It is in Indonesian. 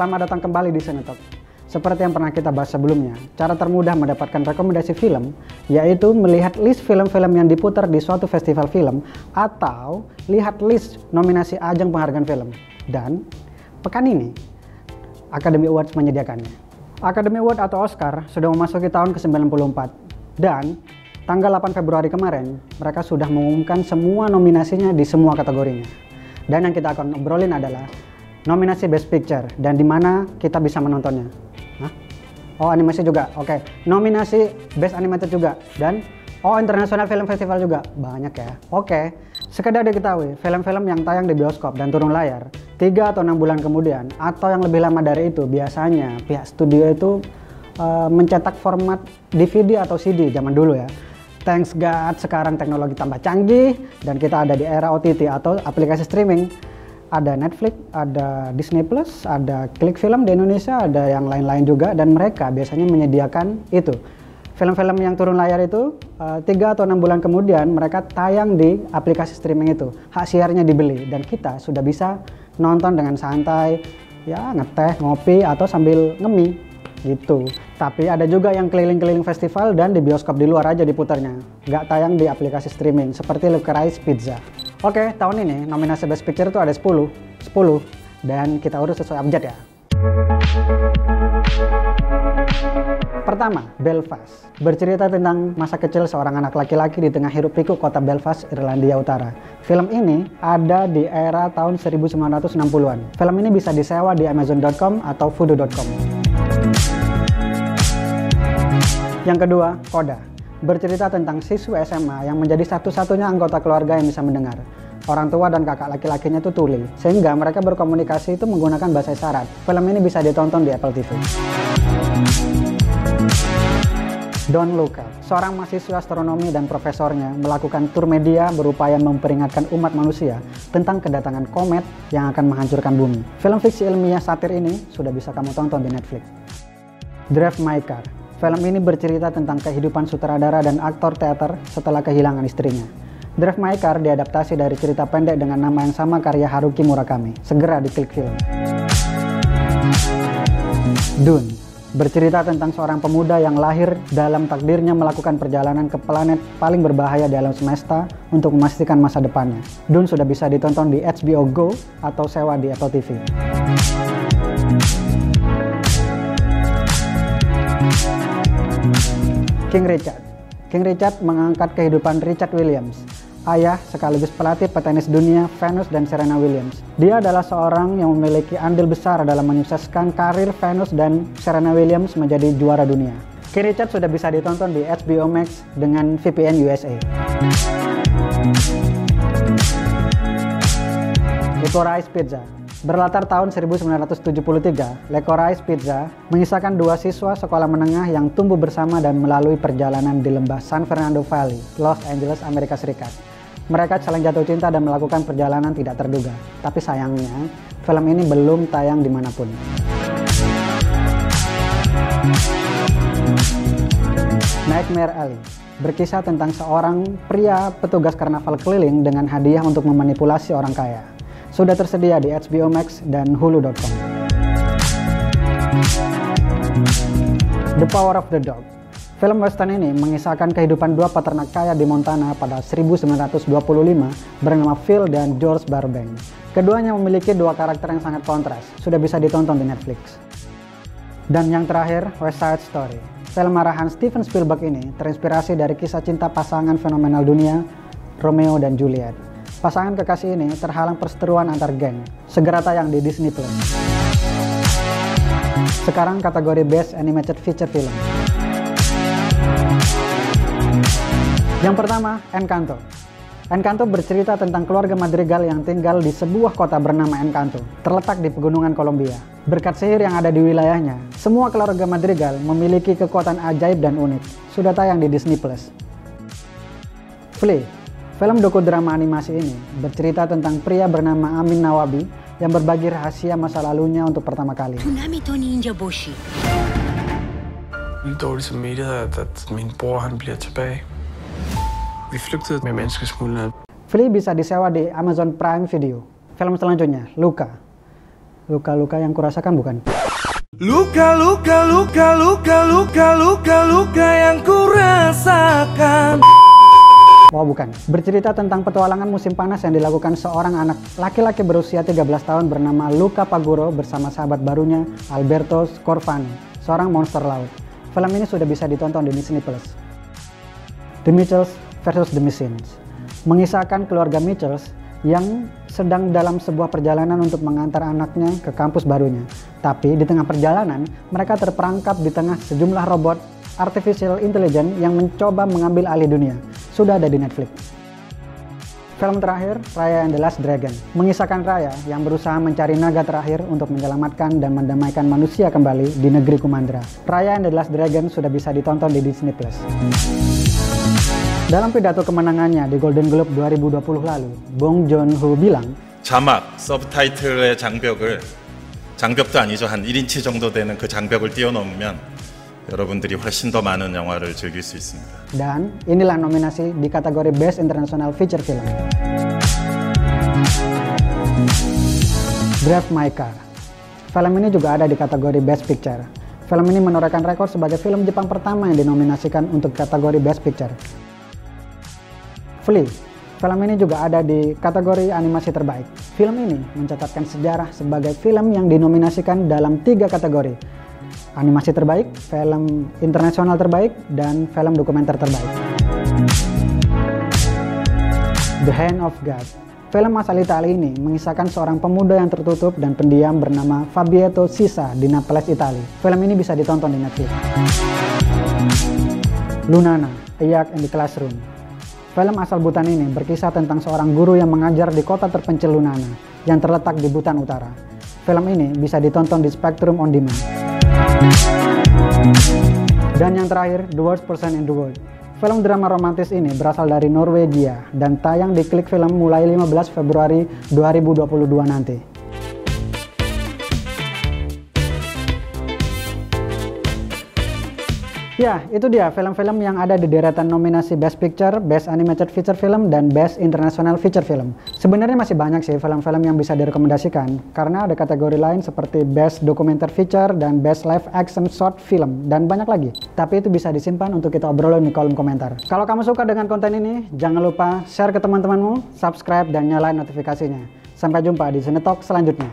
Selamat datang kembali di Sinetalk. Seperti yang pernah kita bahas sebelumnya, cara termudah mendapatkan rekomendasi film yaitu melihat list film-film yang diputar di suatu festival film atau lihat list nominasi ajang penghargaan film. Dan pekan ini Academy Awards menyediakannya. Academy Award atau Oscar sudah memasuki tahun ke-94 dan tanggal 8 Februari kemarin mereka sudah mengumumkan semua nominasinya di semua kategorinya. Dan yang kita akan obrolin adalah nominasi Best Picture dan di mana kita bisa menontonnya. Hah? Oh, animasi juga. Oke. Nominasi Best Animated juga dan International Film Festival juga. Banyak ya. Oke. Sekedar diketahui, film-film yang tayang di bioskop dan turun layar 3 atau 6 bulan kemudian atau yang lebih lama dari itu, biasanya pihak studio itu mencetak format DVD atau CD zaman dulu ya. Thanks God sekarang teknologi tambah canggih dan kita ada di era OTT atau aplikasi streaming. Ada Netflix, ada Disney Plus, ada Klik Film di Indonesia, ada yang lain-lain juga dan mereka biasanya menyediakan itu. Film-film yang turun layar itu 3 atau 6 bulan kemudian mereka tayang di aplikasi streaming itu. Hak siarnya dibeli dan kita sudah bisa nonton dengan santai, ya ngeteh, ngopi atau sambil ngemi gitu. Tapi ada juga yang keliling-keliling festival dan di bioskop di luar aja diputarnya. Nggak tayang di aplikasi streaming seperti Licorice Pizza. Oke, tahun ini nominasi Best Picture itu ada 10 dan kita urus sesuai abjad ya. Pertama, Belfast. Bercerita tentang masa kecil seorang anak laki-laki di tengah hiruk pikuk kota Belfast, Irlandia Utara. Film ini ada di era tahun 1960-an. Film ini bisa disewa di Amazon.com atau Vudu.com. Yang kedua, Coda. Bercerita tentang siswa SMA yang menjadi satu-satunya anggota keluarga yang bisa mendengar. Orang tua dan kakak laki-lakinya itu tuli, sehingga mereka berkomunikasi itu menggunakan bahasa isyarat. Film ini bisa ditonton di Apple TV. Don't Look Up. Seorang mahasiswa astronomi dan profesornya melakukan tur media berupaya memperingatkan umat manusia tentang kedatangan komet yang akan menghancurkan bumi. Film fiksi ilmiah satir ini sudah bisa kamu tonton di Netflix. Drive My Car. Film ini bercerita tentang kehidupan sutradara dan aktor teater setelah kehilangan istrinya. Drive My Car diadaptasi dari cerita pendek dengan nama yang sama karya Haruki Murakami. Segera di Klik Film. Dune. Bercerita tentang seorang pemuda yang lahir dalam takdirnya melakukan perjalanan ke planet paling berbahaya di alam semesta untuk memastikan masa depannya. Dune sudah bisa ditonton di HBO Go atau sewa di Apple TV. King Richard. King Richard mengangkat kehidupan Richard Williams, ayah sekaligus pelatih petenis dunia Venus dan Serena Williams. Dia adalah seorang yang memiliki andil besar dalam menyukseskan karir Venus dan Serena Williams menjadi juara dunia. King Richard sudah bisa ditonton di HBO Max dengan VPN USA. Licorice Pizza. Berlatar tahun 1973, Licorice Pizza mengisahkan dua siswa sekolah menengah yang tumbuh bersama dan melalui perjalanan di lembah San Fernando Valley, Los Angeles, Amerika Serikat. Mereka saling jatuh cinta dan melakukan perjalanan tidak terduga. Tapi sayangnya, film ini belum tayang dimanapun. Nightmare Alley. Berkisah tentang seorang pria petugas karnaval keliling dengan hadiah untuk memanipulasi orang kaya. Sudah tersedia di HBO Max dan Hulu.com. The Power of the Dog. Film western ini mengisahkan kehidupan dua peternak kaya di Montana pada 1925 bernama Phil dan George Burbank. Keduanya memiliki dua karakter yang sangat kontras. Sudah bisa ditonton di Netflix. Dan yang terakhir, West Side Story. Film arahan Steven Spielberg ini terinspirasi dari kisah cinta pasangan fenomenal dunia, Romeo dan Juliet. Pasangan kekasih ini terhalang perseteruan antar geng. Segera tayang di Disney Plus. Sekarang kategori Best Animated Feature Film. Yang pertama, Encanto. Encanto bercerita tentang keluarga Madrigal yang tinggal di sebuah kota bernama Encanto, terletak di pegunungan Kolombia. Berkat sihir yang ada di wilayahnya, semua keluarga Madrigal memiliki kekuatan ajaib dan unik. Sudah tayang di Disney Plus. Flea. Film dokudrama animasi ini bercerita tentang pria bernama Amin Nawabi yang berbagi rahasia masa lalunya untuk pertama kali. Det dårligste med det er, at min bror han bliver tilbage. Vi flygtede med menneskesmuglerne. Flea bisa disewa di Amazon Prime Video. Film selanjutnya, Luca. luka-luka yang kurasakan bukan? Luka-luka yang kurasakan. Oh bukan, bercerita tentang petualangan musim panas yang dilakukan seorang anak laki-laki berusia 13 tahun bernama Luca Paguro bersama sahabat barunya Alberto Scorfani, seorang monster laut. Film ini sudah bisa ditonton di Disney+. The Mitchells versus The Machines mengisahkan keluarga Mitchells yang sedang dalam sebuah perjalanan untuk mengantar anaknya ke kampus barunya. Tapi di tengah perjalanan, mereka terperangkap di tengah sejumlah robot artificial intelligence yang mencoba mengambil alih dunia. Sudah ada di Netflix. Film terakhir, Raya and the Last Dragon, mengisahkan Raya yang berusaha mencari naga terakhir untuk menyelamatkan dan mendamaikan manusia kembali di negeri Kumandra. Raya and the Last Dragon sudah bisa ditonton di Disney+. Dalam pidato kemenangannya di Golden Globe 2020 lalu, Bong Joon-ho bilang, 자막, 서브타이틀의 장벽도 아니죠. 한 1인치 정도 되는 그 장벽을 뛰어넘으면 여러분들이 훨씬 더 많은 영화를 즐길 수 있습니다. Dan inilah nominasi di kategori Best International Feature Film. Drive My Car. Film ini juga ada di kategori Best Picture. Film ini menorehkan rekor sebagai film Jepang pertama yang dinominasikan untuk kategori Best Picture. Flee. Film ini juga ada di kategori animasi terbaik. Film ini mencatatkan sejarah sebagai film yang dinominasikan dalam 3 kategori. Animasi terbaik, film internasional terbaik, dan film dokumenter terbaik. The Hand of God. Film asal Italia ini mengisahkan seorang pemuda yang tertutup dan pendiam bernama Fabietto Sisa di Naples, Italia. Film ini bisa ditonton di Netflix. Lunana, A Yak in the Classroom. Film asal Butan ini berkisah tentang seorang guru yang mengajar di kota terpencil Lunana yang terletak di Butan Utara. Film ini bisa ditonton di Spectrum On Demand. Dan yang terakhir, The Worst Person in the World. Film drama romantis ini berasal dari Norwegia dan tayang di Klik Film mulai 15 Februari 2022 nanti. Ya, itu dia film-film yang ada di deretan nominasi Best Picture, Best Animated Feature Film, dan Best International Feature Film. Sebenarnya masih banyak sih film-film yang bisa direkomendasikan, karena ada kategori lain seperti Best Documentary Feature dan Best Live Action Short Film, dan banyak lagi. Tapi itu bisa disimpan untuk kita obrolin di kolom komentar. Kalau kamu suka dengan konten ini, jangan lupa share ke teman-temanmu, subscribe, dan nyalain notifikasinya. Sampai jumpa di Cinetalk selanjutnya.